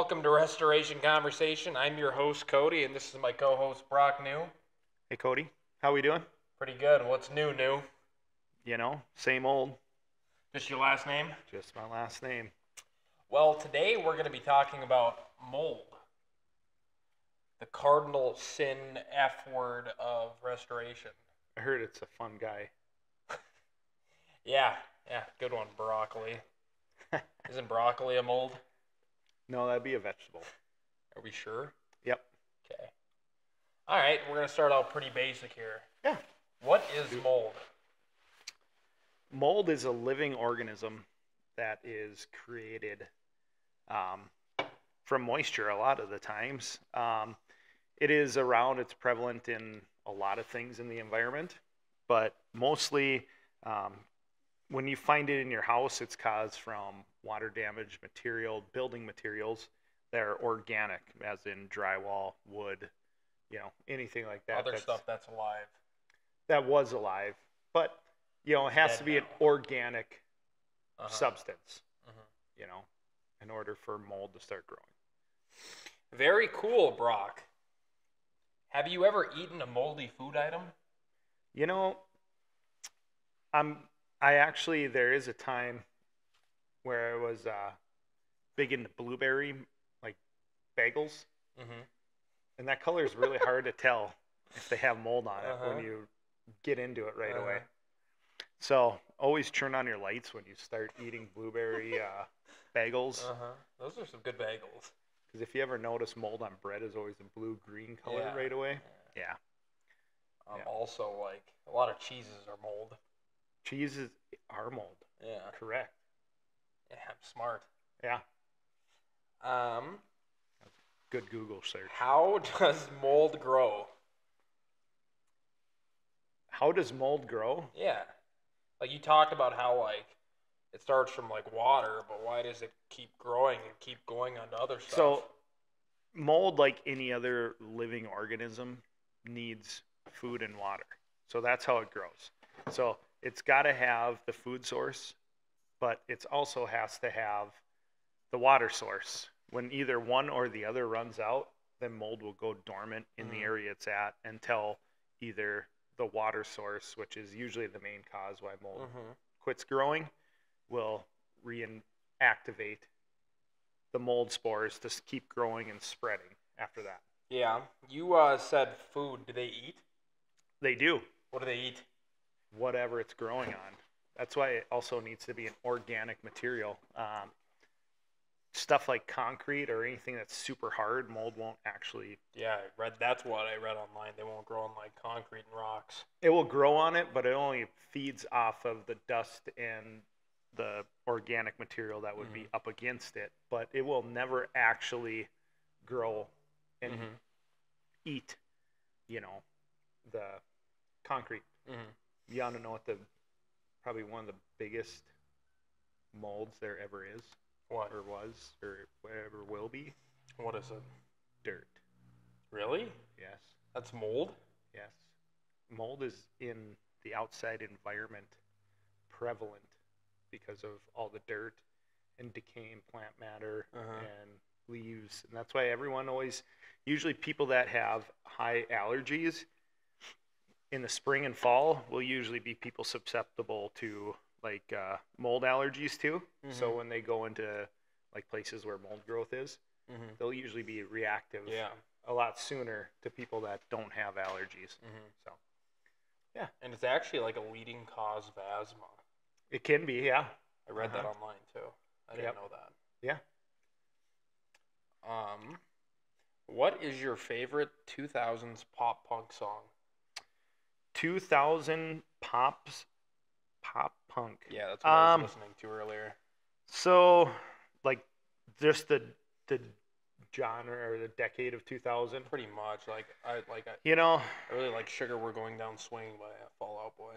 Welcome to Restoration Conversation. I'm your host, Cody, and this is my co-host, Brock New. Hey Cody, how we doing? Pretty good. What's new? Same old, Just your last name? just my last name. Well, today we're going to be talking about mold. The cardinal sin F word of restoration. I heard it's a fun guy. Yeah, good one, broccoli. Isn't broccoli a mold? No, that'd be a vegetable. Are we sure? Yep. Okay. All right, we're going to start out pretty basic here. Yeah. What is mold? Mold is a living organism that is created from moisture a lot of the times. It is around, it's prevalent in a lot of things in the environment, but mostly when you find it in your house, it's caused from water damage material, building materials that are organic, as in drywall, wood, anything like that. Other stuff that's alive. That was alive, but it has Dead to be an now. organic substance, Mhm. in order for mold to start growing. Very cool, Brock. Have you ever eaten a moldy food item? There is a time where I was big into blueberry, like bagels, Mm-hmm. and that color is really hard to tell if they have mold on it when you get into it right away. So always turn on your lights when you start eating blueberry bagels, Those are some good bagels. because if you ever notice, mold on bread is always a blue-green color right away. Yeah. Also, like, a lot of cheeses are mold. Cheeses are mold. Yeah. Correct. Yeah, I'm smart. Yeah. Good Google search. How does mold grow? How does mold grow? Yeah. Like, you talked about how, like, it starts from, like, water, but why does it keep growing and keep going onto other stuff? So, mold, like any other living organism, needs food and water. So that's how it grows. So it's got to have the food source, but it also has to have the water source. When either one or the other runs out, then mold will go dormant in the area it's at until either the water source, which is usually the main cause why mold quits growing, will reactivate the mold spores to keep growing and spreading after that. Yeah. You said food. Do they eat? They do. What do they eat? Whatever it's growing on. That's why it also needs to be an organic material. Stuff like concrete or anything that's super hard, mold won't actually. Yeah, that's what I read online. They won't grow on, like, concrete and rocks. It will grow on it, but it only feeds off of the dust and the organic material that would be up against it. But it will never actually grow and eat, the concrete. You want to know what probably one of the biggest molds there ever is? What? Or was, or whatever will be? What is it? Dirt. Really? Yes. That's mold? Yes. Mold is in the outside environment prevalent because of all the dirt and decaying plant matter and leaves. And that's why usually people that have high allergies in the spring and fall will usually be people susceptible to like mold allergies too. So when they go into like places where mold growth is, they'll usually be reactive a lot sooner to people that don't have allergies. So, yeah. And it's actually like a leading cause of asthma. It can be, yeah. I read that online too. I didn't know that. Yeah. What is your favorite 2000s pop punk song? 2000 pop punk. Yeah, that's what I was listening to earlier. So, like, just the genre or the decade of 2000. Pretty much. Like, I really like "Sugar We're Going Down Swinging" by Fall Out Boy.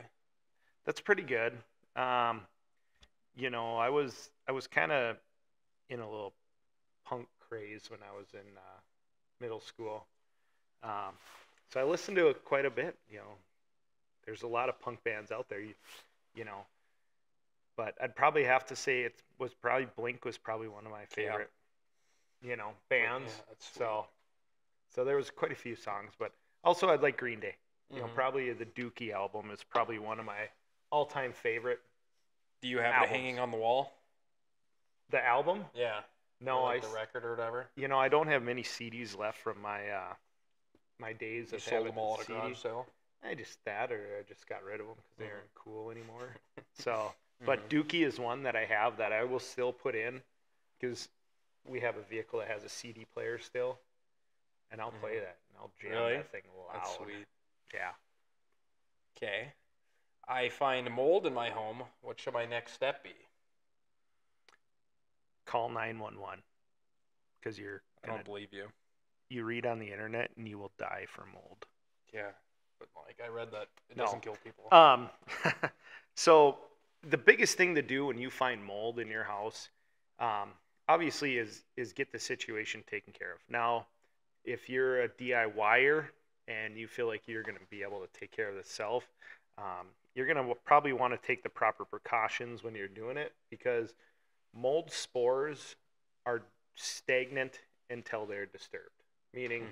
That's pretty good. I was kind of in a little punk craze when I was in middle school. So I listened to it quite a bit. There's a lot of punk bands out there. But I'd probably have to say Blink was probably one of my favorite. bands. Yeah, that's sweet. So there was quite a few songs, but also I'd like Green Day. Mhm. Probably the Dookie album is probably one of my all-time favorite Do you have albums. it hanging on the wall? The album? Yeah. No, or like the record or whatever. I don't have many CDs left from my my days You of sold having them all at a CD. garage sale. I just got rid of them because they Mhm. aren't cool anymore. So, but Dookie is one that I have that I will still put in because we have a vehicle that has a CD player still, and I'll play that and I'll jam Really? that thing loud. That's sweet. Yeah. Okay. I find mold in my home. What should my next step be? Call 911 because I don't believe you. you read on the internet and you will die from mold. Yeah, but like I read that it No. doesn't kill people. So the biggest thing to do when you find mold in your house, obviously, is get the situation taken care of. Now, if you're a DIYer and you feel like you're going to be able to take care of this self, you're going to probably want to take the proper precautions when you're doing it because mold spores are stagnant until they're disturbed. Meaning,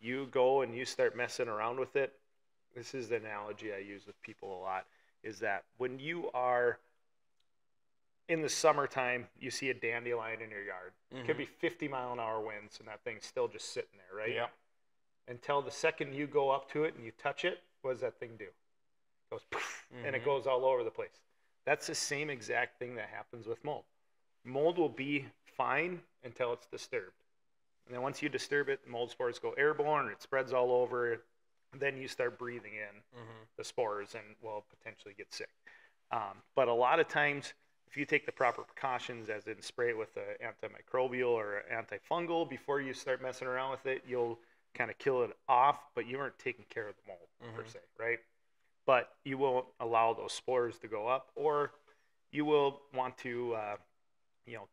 you go and you start messing around with it. This is the analogy I use with people a lot, is that when you are in the summertime, you see a dandelion in your yard. It could be 50-mile-an-hour winds, and that thing's still just sitting there, right? Yeah. Until the second you go up to it and you touch it, what does that thing do? It goes poof, and it goes all over the place. That's the same exact thing that happens with mold. Mold will be fine until it's disturbed. And then once you disturb it, mold spores go airborne, it spreads all over. Then you start breathing in the spores and will potentially get sick. But a lot of times, if you take the proper precautions, as in spray it with an antimicrobial or antifungal before you start messing around with it, you'll kind of kill it off, but you aren't taking care of the mold per se, right? But you won't allow those spores to go up, or you will want to,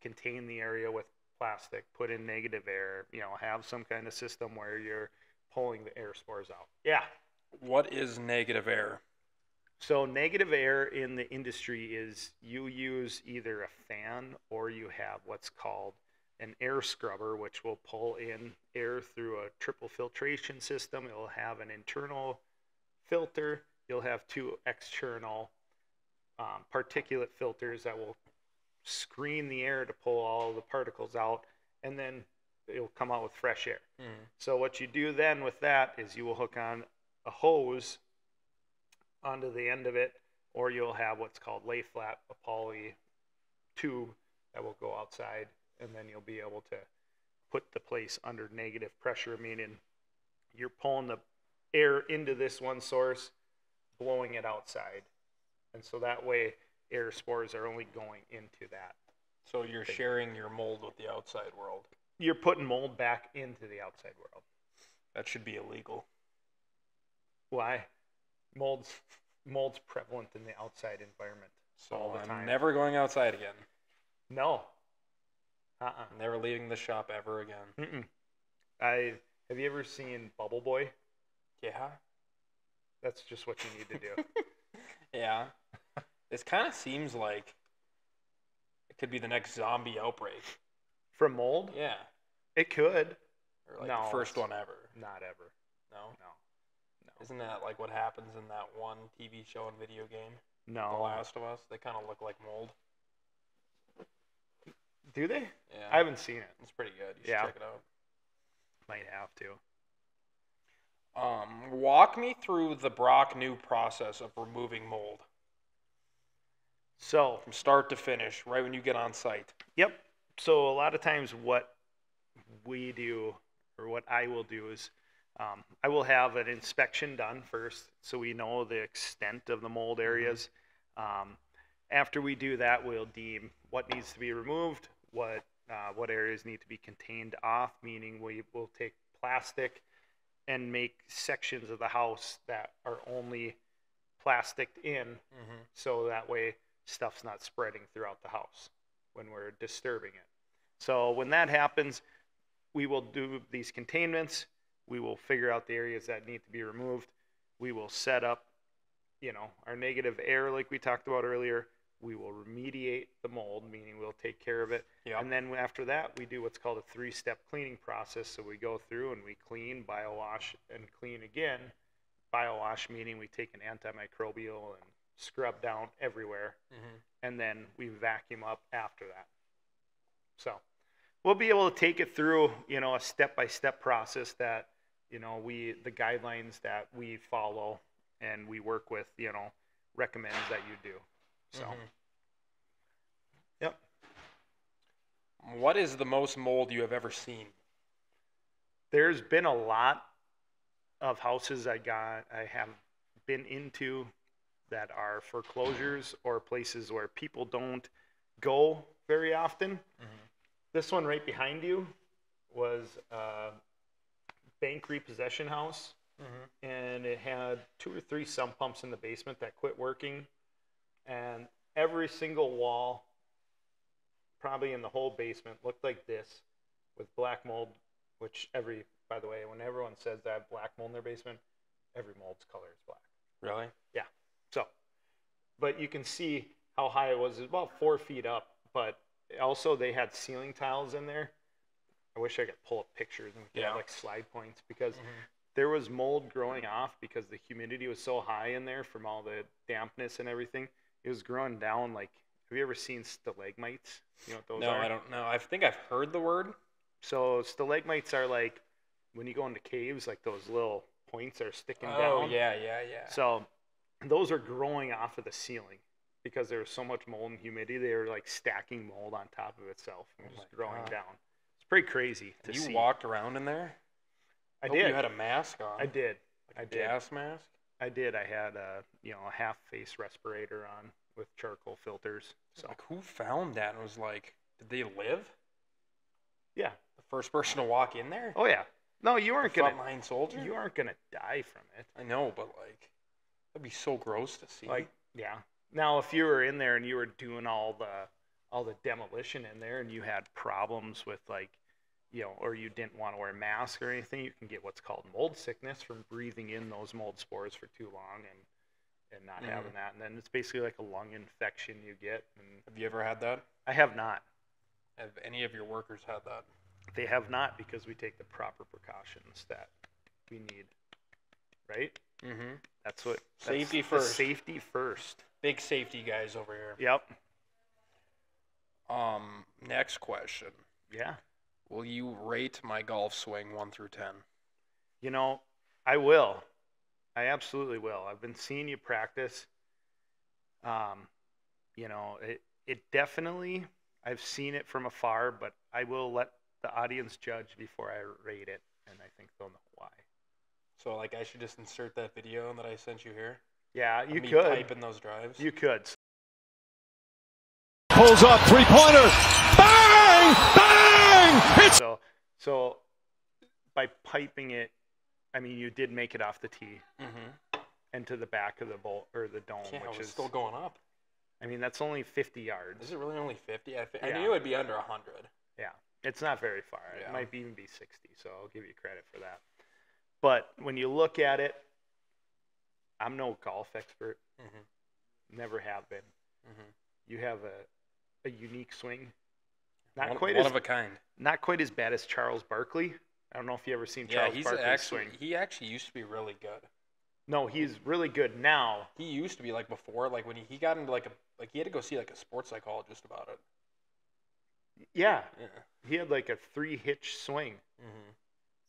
contain the area with plastic, put in negative air, have some kind of system where you're pulling the air spores out. Yeah. What is negative air? So negative air in the industry is you use either a fan or you have what's called an air scrubber, which will pull in air through a triple filtration system. It will have an internal filter. You'll have two external particulate filters that will screen the air to pull all the particles out, and then it'll come out with fresh air. So what you do then with that is you will hook on a hose onto the end of it, or you'll have what's called lay flat, a poly tube that will go outside, and then you'll be able to put the place under negative pressure, meaning you're pulling the air into this one source, blowing it outside. And so that way air spores are only going into that. So you're sharing your mold with the outside world. You're putting mold back into the outside world. That should be illegal. Why? Mold's prevalent in the outside environment all the time. I'm never going outside again. No. Never leaving the shop ever again. Have you ever seen Bubble Boy? Yeah. That's just what you need to do. Yeah. This kind of seems like it could be the next zombie outbreak. From mold? Yeah. It could. Or like the first one ever. Not ever. No? No. Isn't that like what happens in that one TV show and video game? No. The Last of Us? They kind of look like mold. Do they? Yeah. I haven't seen it. It's pretty good. You should check it out. Might have to. Walk me through the Brock new process of removing mold. So from start to finish, right when you get on site. Yep. So a lot of times what we do, or what I will do, is I will have an inspection done first so we know the extent of the mold areas. After we do that, we'll deem what needs to be removed, what areas need to be contained off, meaning we will take plastic and make sections of the house that are only plasticed in, so that way stuff's not spreading throughout the house when we're disturbing it. So when that happens, we will do these containments. We will figure out the areas that need to be removed. We will set up, our negative air like we talked about earlier. we will remediate the mold, meaning we'll take care of it. Yep. And then after that, we do what's called a 3-step cleaning process. So we go through and we clean, biowash, and clean again. Biowash meaning we take an antimicrobial and scrub down everywhere, and then we vacuum up after that. So we'll be able to take it through, a step-by-step process that, the guidelines that we follow and we work with, recommends that you do. So, yep. What is the most mold you have ever seen? There's been a lot of houses I have been into that are foreclosures or places where people don't go very often. This one right behind you was a bank repossession house, and it had 2 or 3 sump pumps in the basement that quit working, and every single wall, probably in the whole basement, looked like this with black mold, which by the way, when everyone says they have black mold in their basement, every mold's color is black. Really? Yeah. So, but you can see how high it was. It's about 4 feet up, but also they had ceiling tiles in there. I wish I could pull up pictures and we could have like slide points, because there was mold growing off because the humidity was so high in there from all the dampness and everything. It was growing down like, have you ever seen stalagmites? You know what those are? No, I don't know. I think I've heard the word. So stalagmites are like when you go into caves, like those little points are sticking down. Oh, yeah. So those are growing off of the ceiling because there was so much mold and humidity. They were like stacking mold on top of itself and just growing down. It's pretty crazy to see. You walked around in there? I did. You had a mask on. I did. Like a gas mask? I did. I had a half face respirator on with charcoal filters. So like, who found that and was like, did they live? Yeah. The first person to walk in there? Oh yeah. No, you aren't gonna. Frontline soldier? You aren't gonna die from it. I know, but like, that'd be so gross to see. Like, yeah. Now, if you were in there and you were doing all the demolition in there and you had problems with like, or you didn't want to wear a mask or anything, you can get what's called mold sickness from breathing in those mold spores for too long and not having that. And then it's basically like a lung infection you get. And have you ever had that? I have not. Have any of your workers had that? They have not, because we take the proper precautions that we need. Right? That's what. Safety first. Safety first. Big safety guys over here. Yep. Next question. Yeah. Will you rate my golf swing 1 through 10? I will. I absolutely will. I've been seeing you practice. It definitely, I've seen it from afar, but I will let the audience judge before I rate it, and I think they'll know why. So, like, I should just insert that video that I sent you here? Yeah, you could. Typing those drives? You could. Pulls up, three-pointer. Bang! Bang! So by piping it, I mean, you did make it off the tee and to the back of the bowl or the dome, which is still going up. I mean, that's only 50 yards. Is it really only 50? I knew it would be under 100. Yeah, it's not very far. Yeah. It might even be 60, so I'll give you credit for that. But when you look at it, I'm no golf expert. Never have been. You have a unique swing. One of a kind. Not quite as bad as Charles Barkley. I don't know if you ever seen Charles Barkley's swing. He actually used to be really good. No, he's really good now. He used to be like before, like when he got into he had to go see like a sports psychologist about it. Yeah. He had like a 3-hitch swing.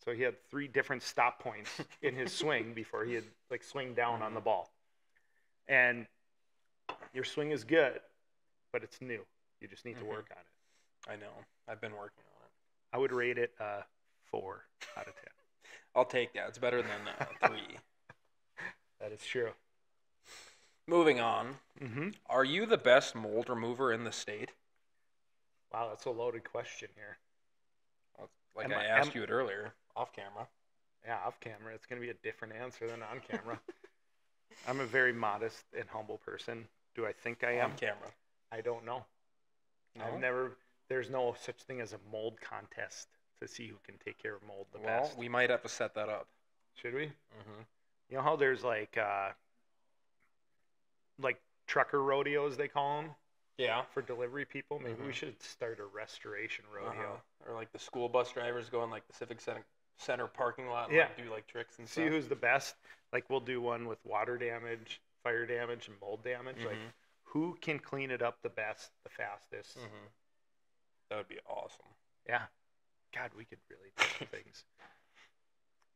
So he had 3 different stop points in his swing before he had like swing down on the ball. And your swing is good, but it's new. You just need to work on it. I know. I've been working on it. I would rate it 4 out of 10. I'll take that. It's better than 3. That is true. Moving on. Are you the best mold remover in the state? Wow, that's a loaded question here. Like I asked you it earlier, off camera. Yeah, off camera. It's going to be a different answer than on camera. I'm a very modest and humble person. Do I think I am? On camera. I don't know. No? There's no such thing as a mold contest to see who can take care of mold the best. best. We might have to set that up. Should we? You know how there's like trucker rodeos, they call them, Yeah. for delivery people. Maybe we should start a restoration rodeo. Or like the school bus drivers go in like the Civic Center parking lot and Yeah. like, do like tricks and See stuff. who's the best. Like we'll do one with water damage, fire damage, and mold damage. Like who can clean it up the best, the fastest. That would be awesome. Yeah. God, we could really do things.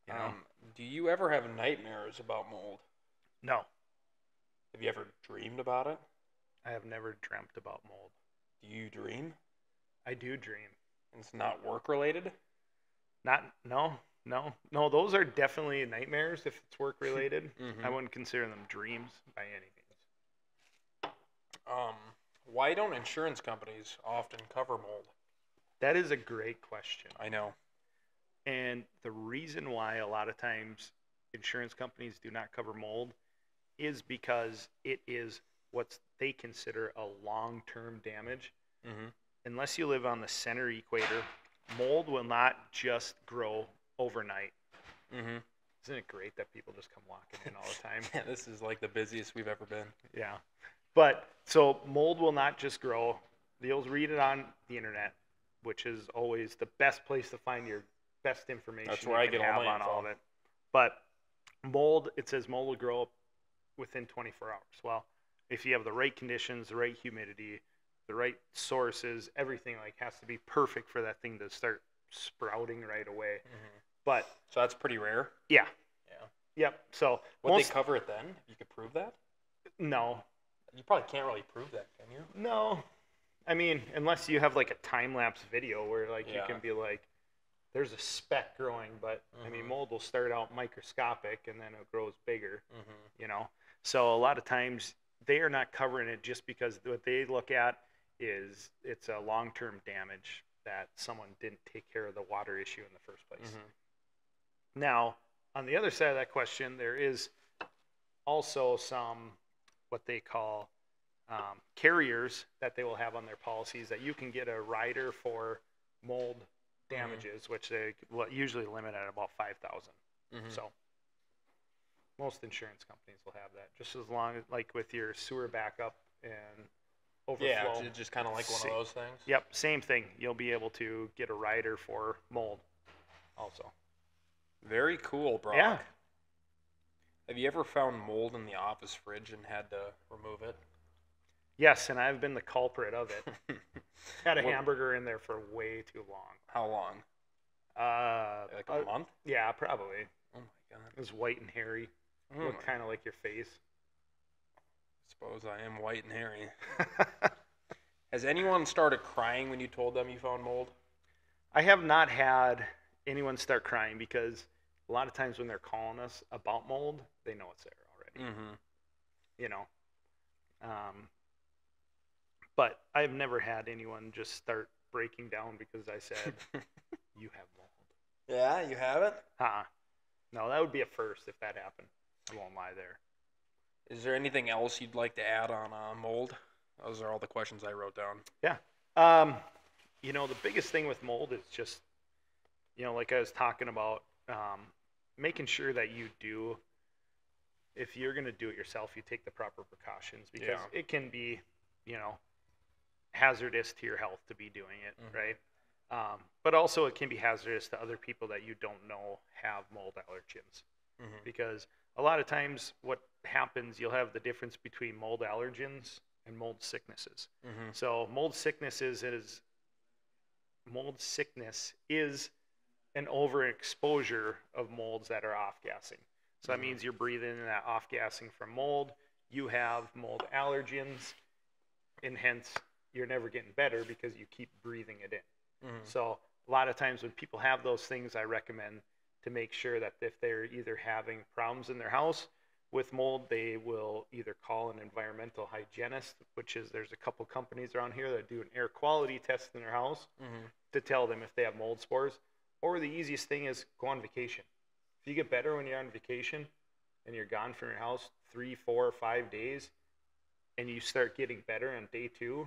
You know? Do you ever have nightmares about mold? No, Have you ever dreamed about it? I have never dreamt about mold. Do you dream? I do dream. And it's not work related? No. Those are definitely nightmares if it's work related. I wouldn't consider them dreams by any means. Why don't insurance companies often cover mold? That is a great question. I know. And the reason why a lot of times insurance companies do not cover mold is because it is what they consider a long-term damage. Unless you live on the center equator, mold will not just grow overnight. Isn't it great that people just come walking in all the time? Yeah, this is like the busiest we've ever been. Yeah. But so mold will not just grow. You'll read it on the internet, which is always the best place to find your best information. That's where I get all my info. all of it. But mold, it says mold will grow within 24 hours. Well, if you have the right conditions, the right humidity, the right sources, everything like has to be perfect for that thing to start sprouting right away. But So that's pretty rare. yeah. Yeah. Yep. So Would they cover it then? If you could prove that? no. You probably can't really prove that, can you? No. I mean, unless you have like a time lapse video where like you Yeah. can be like, there's a speck growing, but I mean, mold will start out microscopic and then it grows bigger, you know? So a lot of times they are not covering it just because what they look at is it's a long-term damage that someone didn't take care of the water issue in the first place. Now, on the other side of that question, there is also some what they call carriers that they will have on their policies that you can get a rider for mold damages, which they usually limit at about 5,000. So most insurance companies will have that, just as long as like with your sewer backup and overflow. Yeah, it's just kind of like one of those things. Yep, same thing. You'll be able to get a rider for mold also. Very cool, Brock. Yeah. Have you ever found mold in the office fridge and had to remove it? Yes, and I've been the culprit of it. Had a What- hamburger in there for way too long. How long? Like a month? Yeah, probably. Oh my god. It was white and hairy. Oh Looked kind of like your face. Suppose I am white and hairy. Has anyone started crying when you told them you found mold? I have not had anyone start crying because a lot of times when they're calling us about mold, they know it's there already. You know. But I've never had anyone just start breaking down because I said, you have mold. Yeah, you haven't? No, that would be a first if that happened. I won't lie there. Is there anything else you'd like to add on mold? Those are all the questions I wrote down. Yeah. You know, the biggest thing with mold is just, you know, like I was talking about, making sure that you do, if you're going to do it yourself, you take the proper precautions because it can be, you know, hazardous to your health to be doing it, right? But also it can be hazardous to other people that you don't know have mold allergens. Because a lot of times what happens, you'll have the difference between mold allergens and mold sicknesses. So mold sickness is an overexposure of molds that are off-gassing. So that means you're breathing in that off-gassing from mold. You have mold allergens, and hence you're never getting better because you keep breathing it in. So a lot of times when people have those things, I recommend to make sure that if they're either having problems in their house with mold, they will either call an environmental hygienist, which is there's a couple companies around here that do an air quality test in their house to tell them if they have mold spores. Or the easiest thing is go on vacation. If you get better when you're on vacation and you're gone from your house 3, 4, 5 days, and you start getting better on day 2,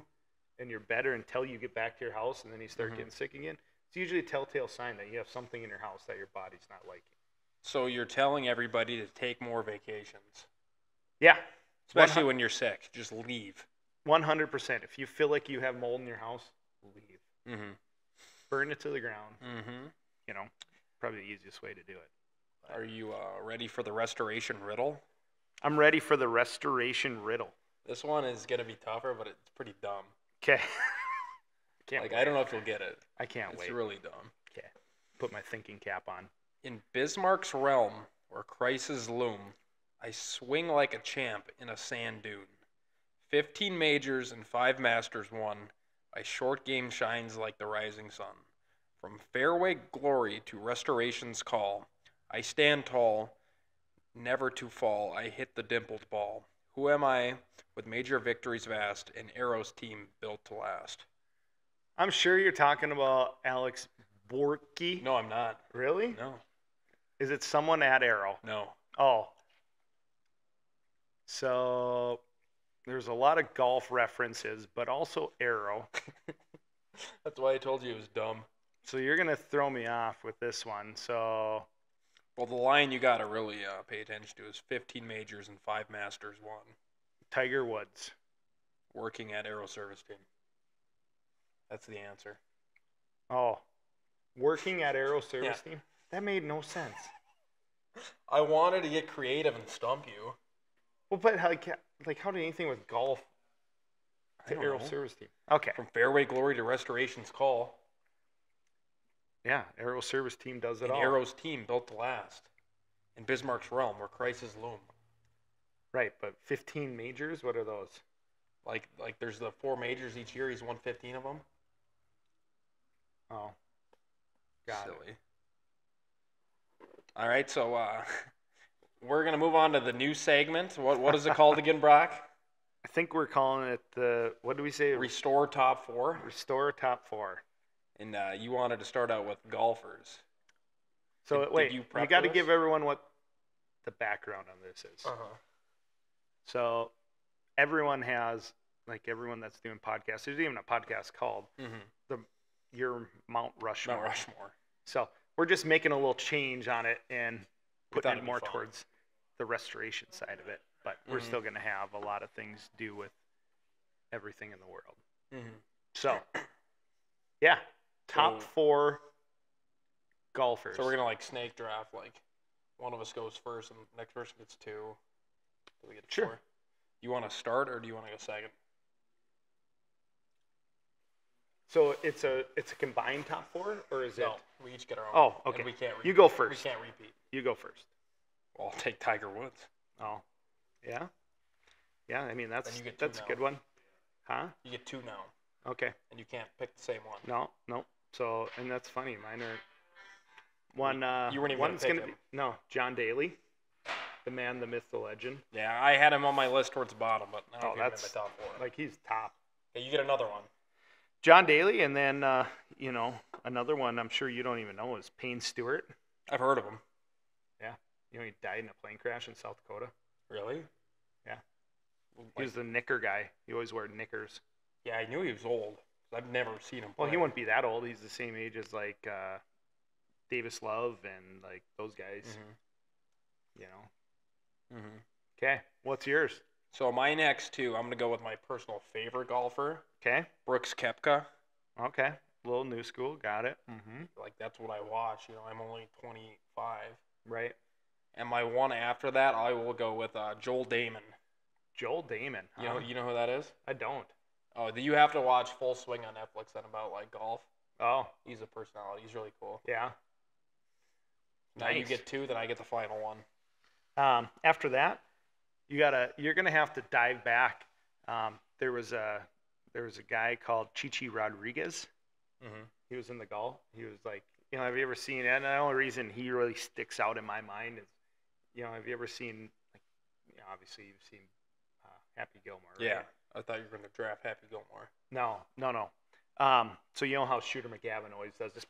and you're better until you get back to your house, and then you start getting sick again, it's usually a telltale sign that you have something in your house that your body's not liking. So you're telling everybody to take more vacations. Yeah. Especially when you're sick. Just leave. 100%. If you feel like you have mold in your house, leave. Mm-hmm. Burn it to the ground. Mm-hmm. You know, probably the easiest way to do it. Are you ready for the restoration riddle? I'm ready for the restoration riddle. This one is going to be tougher, but it's pretty dumb. Okay. Can't wait. I don't know if you'll get it. I can't wait. It's really dumb. Okay. Put my thinking cap on. In Bismarck's realm, where crises loom, I swing like a champ in a sand dune. 15 majors and 5 masters won. My short game shines like the rising sun. From fairway glory to restoration's call, I stand tall, never to fall. I hit the dimpled ball. Who am I, with major victories vast, an Arrows team built to last? I'm sure you're talking about Alex Borky. No, I'm not. Really? No. Is it someone at Arrow? No. Oh. So there's a lot of golf references, but also Arrow. That's why I told you it was dumb. So you're going to throw me off with this one. So, Well, the line you got to really pay attention to is 15 majors and 5 masters won. Tiger Woods. Working at Aero Service Team. That's the answer. Oh. Working at Aero Service Team? That made no sense. I wanted to get creative and stump you. Well, but like how did anything with golf to Aero Service Team? Okay. From fairway glory to restoration's call. Yeah, Aero Service Team does it An all. Arrow's team built to last. In Bismarck's realm, where crises loom. Right, but 15 majors, what are those? Like there's the 4 majors each year. He's won 15 of them. Oh. Got Silly. it. All right, so we're going to move on to the new segment. What is it called again, Brock? I think we're calling it the, what do we say? Restore Top 4. Restore Top 4. And you wanted to start out with golfers. So wait, you got to give everyone what the background on this is. Uh-huh. So everyone has, like everyone that's doing podcasts, there's even a podcast called your Mount Rushmore. Mount Rushmore. So we're just making a little change on it and putting it more fun. towards the restoration side of it. But we're still going to have a lot of things to do with everything in the world. Mm-hmm. So, yeah, top 4 golfers. So we're going to snake draft, one of us goes first and the next person gets 2. Do we get 4? Sure. You want to start or do you want to go second? So it's a combined top 4, or is it? No, we each get our own. Oh, okay. And we can't repeat. You go first. We can't repeat. You go first. Well, I'll take Tiger Woods. Oh, yeah, yeah. I mean that's Then you get 2 a now. good one, huh? You get 2 now, Okay. and you can't pick the same one. No. So and that's funny. Mine are one. You weren't even one's gonna gonna pick be John Daly, the man, the myth, the legend. Yeah, I had him on my list towards the bottom, but I don't think that's he's in my top 4. like he's top. Okay, you get another one. John Daly, and then another one I'm sure you don't even know is Payne Stewart. I've heard of him. Yeah, he died in a plane crash in South Dakota. Really? Yeah. He was the knicker guy. He always wore knickers. Yeah, I knew he was old. I've never seen him play. Well, he wouldn't be that old. He's the same age as Davis Love and those guys. Okay, what's yours? So my next 2, I'm going to go with my personal favorite golfer, Okay. Brooks Koepka. Okay. A little new school. Got it. That's what I watch. I'm only 25. Right. And my one after that, I will go with Joel Damon. Joel Damon. You know who that is? I don't. Oh, you have to watch Full Swing on Netflix then about golf. Oh. He's a personality. He's really cool. Yeah. Now you get 2, then I get the final one. After that, you're gonna have to dive back. There was a guy called Chichi Rodriguez. He was in the golf. He was have you ever seen? And the only reason he really sticks out in my mind is, have you ever seen? Obviously you've seen Happy Gilmore. Right? Yeah, I thought you were going to draft Happy Gilmore. No. So you know how Shooter McGavin always does this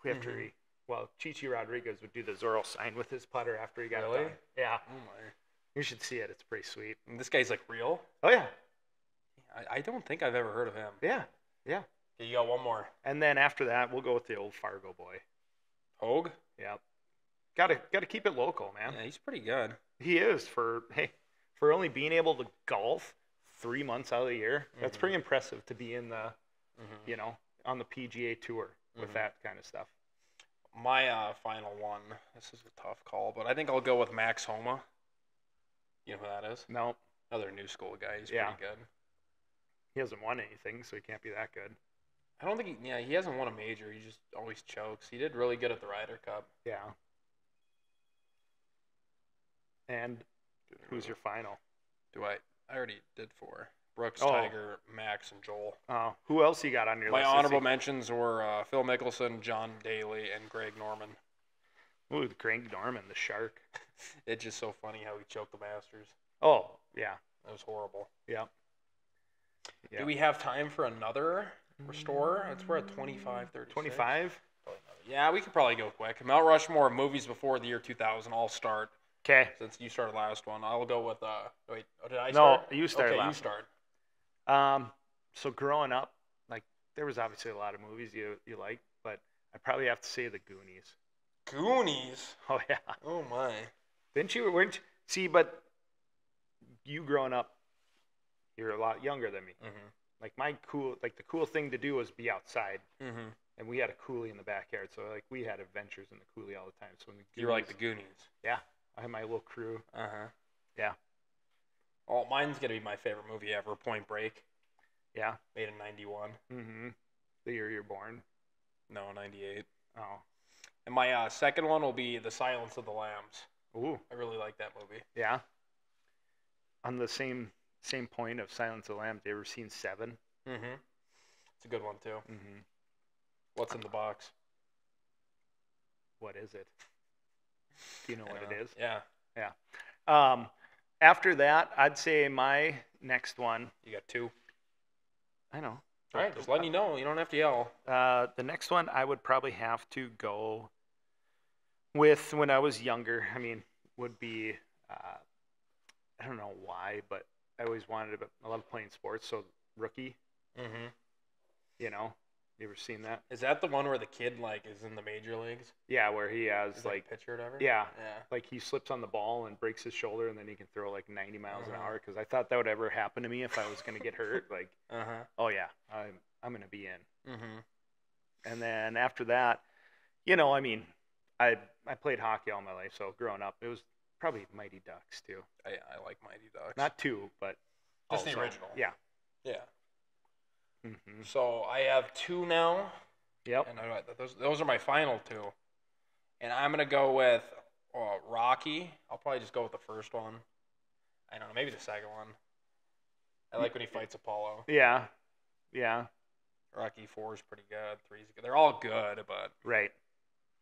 after he. Well, Chichi Rodriguez would do the Zorro sign with his putter after he got it done. Yeah. Oh my. You should see it. It's pretty sweet. And this guy's real? Oh yeah. I don't think I've ever heard of him. Yeah. Okay, you got one more. And then after that, we'll go with the old Fargo boy. Hogue? Yeah. Got to keep it local, man. Yeah, he's pretty good. He is for only being able to golf 3 months out of the year, that's pretty impressive to be in the, you know, on the PGA Tour with that kind of stuff. My final one, this is a tough call, but I think I'll go with Max Homa. You know who that is? No, Another new school guy. He's Yeah. pretty good. he hasn't won anything, so he can't be that good. I don't think he hasn't won a major. He just always chokes. He did really good at the Ryder Cup. Yeah. And who's your final? I already did 4. Brooks, Oh. Tiger, Max, and Joel. Who else you got on your My list? honorable mentions were Phil Mickelson, John Daly, and Greg Norman. Ooh, Greg Norman, the shark. It's just so funny how he choked the Masters. Oh, yeah. It was horrible. Yeah. Do we have time for another restorer? We're at 25, 36. 25? Yeah, we could probably go quick. Mount Rushmore movies before the year 2000. I'll start. Okay. Since you started last one, I'll go with did I No, start? you started Okay, you last start. So growing up, like, there was obviously a lot of movies you liked, but I'd probably have to say The Goonies. Goonies. Oh, yeah. Oh my. Weren't you? See, but you growing up, you're a lot younger than me. Like, the cool thing to do was be outside. And we had a coulee in the backyard, so, like, we had adventures in the coulee all the time. So when You were like the Goonies. Yeah. I had my little crew. Yeah. Oh, mine's gonna be my favorite movie ever, Point Break. Yeah. Made in 91. The year you're born. No, 98. Oh. And my second one will be The Silence of the Lambs. Ooh. I really like that movie. Yeah. On the same point of Silence of the Lambs, you ever seen Seven? It's a good one too. What's in the box? What is it? Do you know what it is? Yeah. Yeah. After that, I'd say my next one. You got 2. I know. All right, just letting you know. You don't have to yell. The next one, I would probably have to go with when I was younger. I mean, would be, I don't know why, but I always wanted to, I love playing sports. So Rookie, you know, you ever seen that? Is that the one where the kid like is in the major leagues? Yeah, where he has He's like, a pitcher or whatever? yeah, Yeah. like he slips on the ball and breaks his shoulder, and then he can throw like 90 miles an hour. Because I thought that would ever happen to me if I was going to get hurt. Like, oh yeah, I'm going to be in. And then after that, you know, I mean, I played hockey all my life, so growing up, it was probably Mighty Ducks too. I like Mighty Ducks. Not 2, but just also, the original. Yeah. Yeah. So I have 2 now. Yep. And those are my final 2. And I'm gonna go with Rocky. I'll probably just go with the first one. I don't know, maybe the second one. I like when he fights Apollo. Yeah. Yeah. Rocky 4 is pretty good. 3 is good. They're all good, but Right.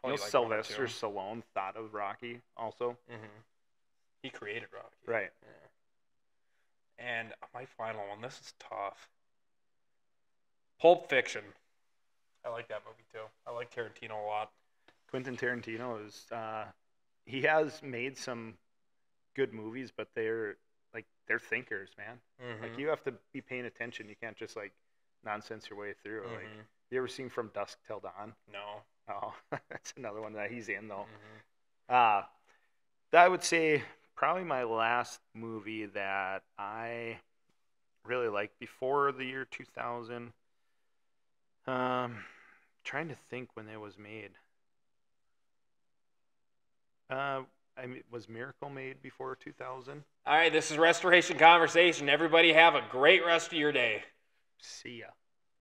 You know, like Sylvester Stallone thought of Rocky also. he created Rocky. Right. Yeah. And my final one. This is tough. Pulp Fiction. I like that movie too. I like Tarantino a lot. Quentin Tarantino is he has made some good movies, but they're thinkers, man. Like, you have to be paying attention. You can't just like nonsense your way through. Like, you ever seen From Dusk Till Dawn? No. Oh, that's another one that he's in though. I would say probably my last movie that I really liked before the year 2000. Trying to think when it was made. I mean, was Miracle made before 2000? All right, this is Restoration Conversation. Everybody have a great rest of your day. See ya.